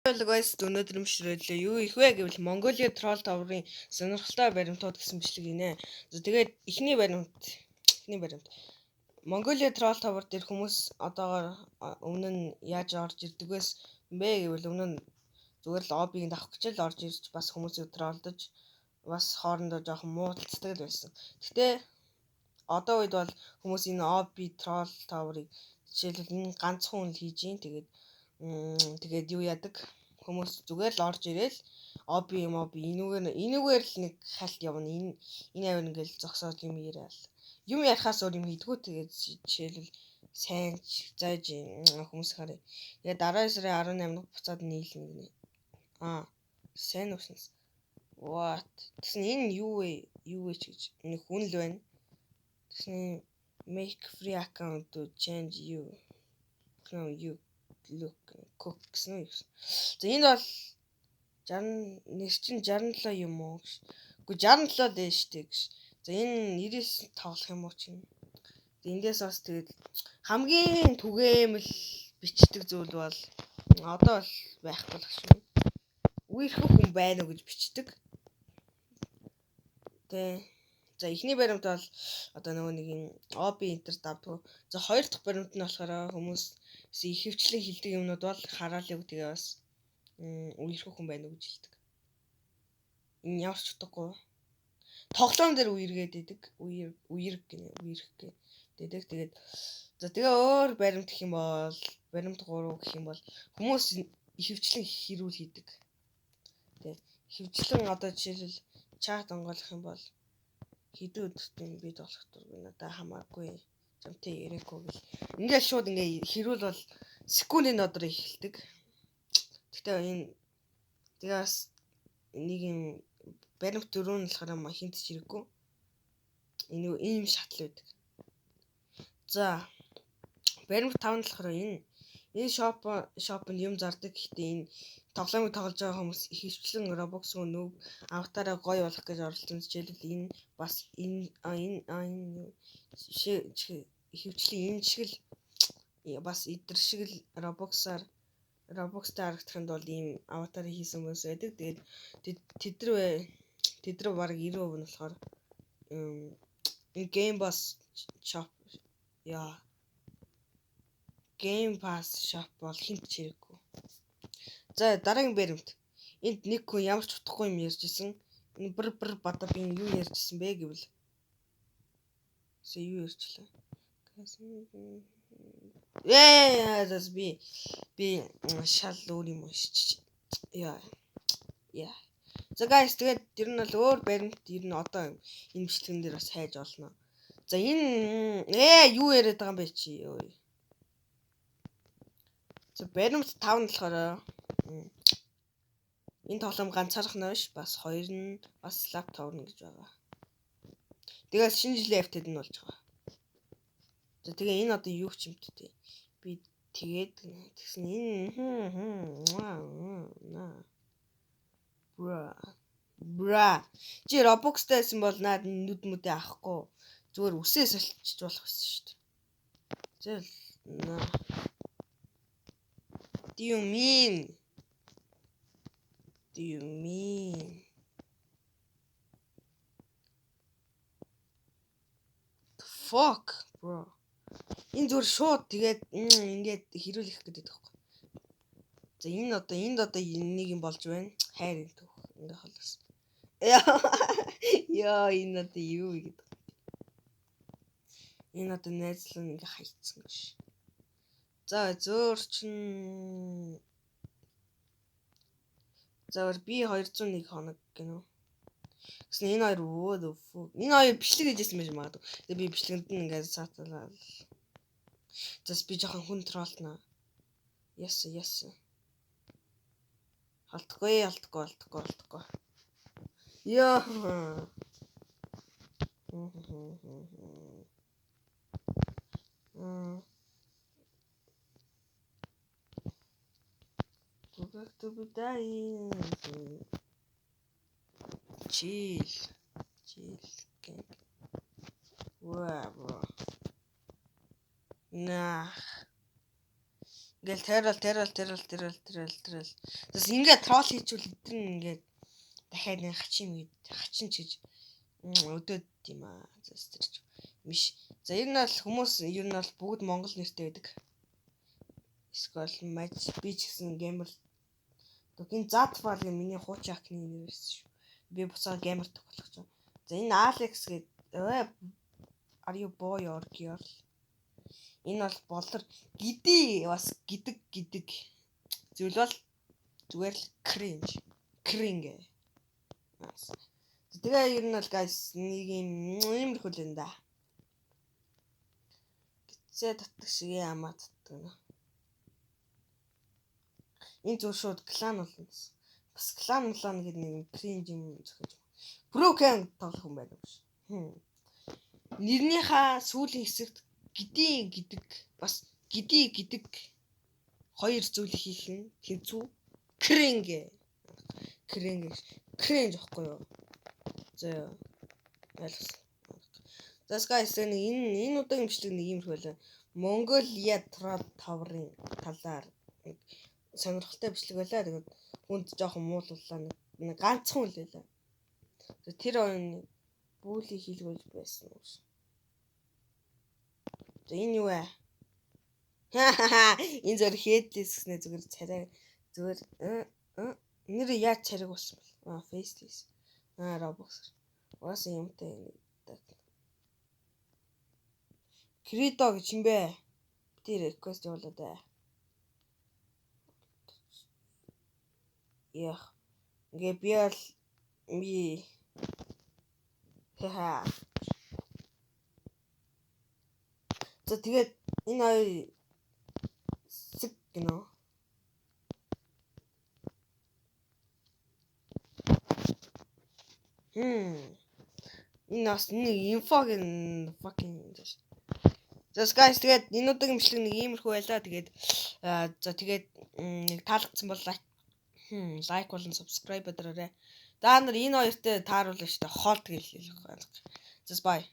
Guys, өнөөдөр мшрэлээ. Юу их вэ гэвэл Mongolia Troll Tower-ын сонирхолтой баримтууд гэсэн бичлэг гинэ. За тэгээд эхний баримт Mongolia Troll Tower дээр хүмүүс одоогоор өмнө нь яаж орж ирдэгвэс бэ гэвэл өмнө нь зүгээр л обыг давах гэж л орж ирж бас хүмүүсийг троллдож бас хоорондоо жоохон муудалцдаг л байсан. Гэтэ одоо үед бол хүмүүс энэ оби Troll Tower-ыг жишээлбэл энэ ганцхан хүн л хийж ийн. Тэгээд юу яадаг? Хүмүүс зүгээр л орж ирээл оби энүүгээр л нэг хальт явна. Энэ авир ингээл зогсоод юм яриад. Юм ярихаас өөр юм хийдгүү. Тэгээд жишээлбэл сайн зааж хүмүүс харъя. Тэгээд 12 сарын 18-нд буцаад нийлнэ гинэ. Сайн уснаас. What? Тэсн энэ юу вэ? Юу вэ ч гэж нэг хүн л байна. Тэсн make free account to change you. You look cook гэсэн үү? За энд бол 67 юм уу? Үгүй 67 дээ штэ гэж. За энэ 99 тоглох юм уу чинь. Эндээс бас тэгээд хамгийн түгээмэл бичдэг зүйл бол одоо бол байхгүй л шүү. Үерхэх хүн байна уу гэж бичдэг. Тэ. За эхний баримт бол одоо нөгөө нэг юм оби интер давдаг. За хоёр дахь баримт нь болохоор хүмүүс ихэвчлэн хэлдэг юмнууд бол хараалыг тэгээ бас үерхэх хүн байна уу гэж хэлдэг. Энэ ямар ч утгагүй. Тоглоом дээр үергээд идэг. Үерг гэдэг. Тэгээд за тэгээ өөр баримт гэх юм бол баримт 3 гэх юм бол хүмүүс ихэвчлэн хэрүүл хийдэг. Тэгээд ихэвчлэн одоо жишээлбэл чат онгойлох юм бол хэдэн өдөртөө бид болох дургүй надаа хамаагүй замтай яриаггүй гэл. Ингээл шууд ингээ хэрүүл бол секундын дотроо эхэлдэг. Гэхдээ энэ тэгээс нэг юм баримт 4 нь болохоор хинт ч хэрэггүй. Энэ ийм шатал байдаг. За баримт 5 нь болохоор энэ шопонд юм зардаг. Гэхдээ энэ тоглоомыг тоглож байгаа хүмүүс ихэвчлэн Roblox нүүг аватараа гоё болох гэж оролцсон. Жишээлбэл энэ бас энэ ихэвчлэн энэ шиг л бас идэр шиг л Roblox-аар харагдахын тулд ийм аватар хийсэн хүмүүс байдаг. Тэгээд тэд нар баг 90% нь болохоор Game Pass shop Game Pass shop бол хинт ч хэрэггүй. За дараагийн баримт. Энд нэг хүн ямар ч утгагүй юм ярьжсэн. Энэ бадабин юу ярьжсэн бэ гэвэл юу ярьчлаа. Би шал өөр юм шиж. За guys тэгээд ер нь бол өөр баримт ер нь одоо энэ бичлэгэн дээр бас хайж олно. За энэ юу яриад байгаа юм бэ чи? За баримт 5 нь болохоор энэ тоглоом ганцаархан биш бас 2 нь бас лаптоп орно гэж байгаа. Тэгээд шинэ жилийн апдейт нь болж байгаа. За тэгээ энэ одоо юу ч юм бэ? Би тэгээд тэгсэн бра чи Roblox-тай байсан бол наад нүд мүдэ авахгүй зүгээр үсээ солилцож болох байсан шүү дээ. Зэл Do you mean? Fuck, bro. Энэ зүгээр шууд тэгээд ингээд хэрүүлэх гэдэг байхгүй. За энд одоо нэг юм болж байна. Хайр энэ ингээ холоос. Энэ одоо юу гэдэг. Энэ одоо найзлан ингээ хайцсан гэж. За би 201 хоног гэнэ. Гэсэн энэ хоёр энэ хоёр бичлэг хийжсэн байж магадгүй. Тэгээ би бичлэгэнд нь ингээд сааталаа. Зас би жоохон хүн троллтнаа. Яс. Алдахгүй. Яа. To be dying. Chill. Wow, bro. Ингээл тэрэл. Тэс ингээд трол хийчихвэл эдгээр нь ингээд дахиад нэг хачин ч гэж өдөөд юм аа. Зэрч биш. За ер нь бол хүмүүс бүгд монгол нэртэй байдаг. Скол матч би ч гэсэн геймер. Тэгин Zatfall гэх миний хуучин акны нэр байсан шүү. Би буцаа геймер болох ч. За энэ Alex гэдэг are you boy or girl? Энэ бол болор гидий бас гэдэг зүйл бол зүгээр л cringe. Тэгээ ер нь бол guys нэг юм хөл энэ да. Гэцээ татдаг шиг ямаа татдаг нэ. Энэ зөв шууд клан болно. Бас клан гэдэг нэг cringe юм зөхөж. Broken тоглох юм байна биш. Нэрнийхээ сүүлийн хэсэгт гэдэг хоёр зүйл хийх нь тэнцүү cringe ихгүй юу. За ойлгосон. За guys энэ удаагийн бичлэг нэг юм байлаа. Mongolia Troll Tower-ын талаар сонирхолтой бичлэг байлаа. Тэгээд хүнд жоохон муулууллаа нэг ганцхан үйл байлаа. Тэр оны бүлий хийлгүүл байсан юм шиг. За энэ юу вэ? Энэ зөв headless гэснээр зүгээр царай зүгээр нэр яаж цариг болсон бэл? Faceless. Roblox. Уус юмтай нэг. Credo гэж юм бэ? Тэр request явуулаа да. Яах. Ингээ би бол хаха. За тэгээд энэ хоёр зэг гинөө. Энэ бас нэг инфогийн fucking за guys тэгээд энэ удаагийн бичлэг нэг иймэрхүү байлаа. Тэгээд за тэгээд нэг таалагдсан бол лайк болон subscribe дараарай. Та нар энэ хоёртой тааруулна шүү дээ. Холд гэлээ. За bye.